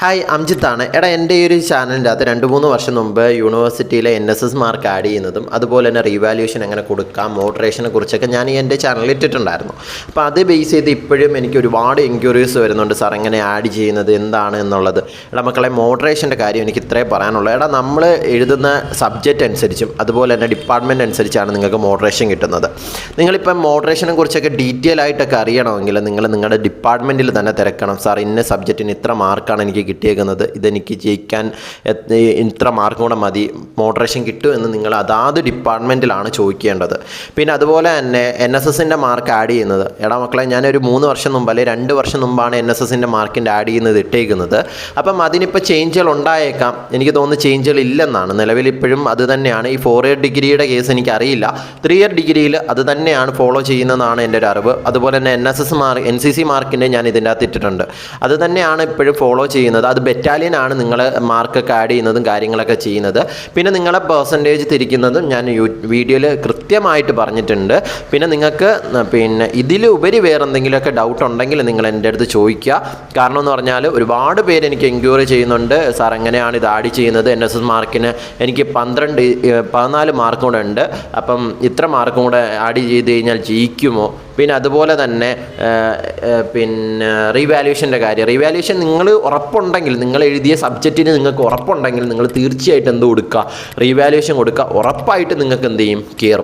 Hi അംജിത്താണ്. എൻ്റെ ഈ ഒരു ചാനലിൻ്റെ അകത്ത് 2-3 വർഷം മുമ്പ് യൂണിവേഴ്സിറ്റിയിലെ NSS മാർക്ക് ആഡ് ചെയ്യുന്നതും അതുപോലെ തന്നെ റീവാല്യൂഷൻ എങ്ങനെ കൊടുക്കാം, മോഡറേഷനെ കുറിച്ചൊക്കെ ഞാൻ എൻ്റെ ചാനലിൽ ഇട്ടിട്ടുണ്ടായിരുന്നു. അപ്പോൾ അത് ബേസ് ചെയ്ത് ഇപ്പോഴും എനിക്ക് ഒരുപാട് എൻക്വയറീസ് വരുന്നുണ്ട്, സാർ എങ്ങനെ ആഡ് ചെയ്യുന്നത് എന്താണ് എന്നുള്ളത്. മക്കളെ, മോഡറേഷൻ്റെ കാര്യം എനിക്ക് ഇത്രേ പറയാനുള്ളൂ. നമ്മൾ എഴുതുന്ന സബ്ജക്റ്റ് അനുസരിച്ചും അതുപോലെ തന്നെ ഡിപ്പാർട്ട്മെൻറ്റ് അനുസരിച്ചാണ് നിങ്ങൾക്ക് മോഡറേഷൻ കിട്ടുന്നത്. നിങ്ങളിപ്പം മോഡറേഷനെ കുറിച്ചൊക്കെ ഡീറ്റെയിൽ ആയിട്ടൊക്കെ അറിയണമെങ്കിൽ നിങ്ങൾ നിങ്ങളുടെ ഡിപ്പാർട്ട്മെൻറ്റിൽ തന്നെ തിരക്കണം. സാർ ഇന്ന സബ്ജക്റ്റിന് ഇത്ര മാർക്കാണ് എനിക്ക് കിട്ടിയേക്കുന്നത്, ഇതെനിക്ക് ജയിക്കാൻ ഇത്ര മാർക്ക് കൂടെ മതി, മോഡറേഷൻ കിട്ടുമെന്ന് നിങ്ങൾ അതാത് ഡിപ്പാർട്ട്മെൻറ്റിലാണ് ചോദിക്കേണ്ടത്. പിന്നെ അതുപോലെ തന്നെ NSSൻ്റെ മാർക്ക് ആഡ് ചെയ്യുന്നത്, മക്കളെ, ഞാനൊരു 3 വർഷം മുമ്പ് അല്ലെങ്കിൽ 2 വർഷം മുമ്പാണ് NSSൻ്റെ മാർക്കിൻ്റെ ആഡ് ചെയ്യുന്നത് ഇട്ടേക്കുന്നത്. അപ്പം അതിനിപ്പോൾ ചേഞ്ചുകൾ ഉണ്ടായേക്കാം. എനിക്ക് തോന്നുന്നു ചേഞ്ചുകൾ ഇല്ലെന്നാണ്. നിലവിൽ ഇപ്പോഴും അത് തന്നെയാണ്. ഈ 4 ഇയർ ഡിഗ്രിയുടെ കേസ് എനിക്കറിയില്ല. 3 ഇയർ ഡിഗ്രിയിൽ അത് തന്നെയാണ് ഫോളോ ചെയ്യുന്നതെന്നാണ് എൻ്റെ ഒരു അറിവ്. അതുപോലെ തന്നെ NCC മാർക്കിൻ്റെ ഞാൻ ഇതിൻ്റെ അകത്ത് ഇട്ടിട്ടുണ്ട്. അത് തന്നെയാണ് ഇപ്പോഴും ഫോളോ ചെയ്യുന്നത്. അത് ബറ്റാലിയനാണ് നിങ്ങൾ മാർക്കൊക്കെ ആഡ് ചെയ്യുന്നതും കാര്യങ്ങളൊക്കെ ചെയ്യുന്നത്. പിന്നെ നിങ്ങളെ പെർസെൻറ്റേജ് തിരിക്കുന്നതും ഞാൻ വീഡിയോയിൽ കൃത്യമായിട്ട് പറഞ്ഞിട്ടുണ്ട്. പിന്നെ നിങ്ങൾക്ക് ഇതിലുപരി വേറെ എന്തെങ്കിലുമൊക്കെ ഡൗട്ട് ഉണ്ടെങ്കിൽ നിങ്ങൾ എൻ്റെ അടുത്ത് ചോദിക്കുക. കാരണം എന്ന് പറഞ്ഞാൽ ഒരുപാട് പേര് എനിക്ക് എൻക്വയറി ചെയ്യുന്നുണ്ട്, സാർ എങ്ങനെയാണ് ഇത് ആഡ് ചെയ്യുന്നത്, NSS മാർക്കിന് എനിക്ക് 14 മാർക്കും കൂടെ ഉണ്ട്, അപ്പം ഇത്ര മാർക്കും കൂടെ ആഡ് ചെയ്ത് കഴിഞ്ഞാൽ ജയിക്കുമോ? പിന്നെ അതുപോലെ തന്നെ റീവാല്യൂഷൻ്റെ കാര്യം. റീവാല്യൂഷൻ നിങ്ങൾ ഉറപ്പുണ്ടെങ്കിൽ, നിങ്ങൾ എഴുതിയ സബ്ജക്റ്റിന് നിങ്ങൾക്ക് ഉറപ്പുണ്ടെങ്കിൽ നിങ്ങൾ തീർച്ചയായിട്ടും എന്ത് കൊടുക്കുക, റീവാല്യൂഷൻ കൊടുക്കുക. ഉറപ്പായിട്ട് നിങ്ങൾക്ക് എന്ത് ചെയ്യും, കയറും.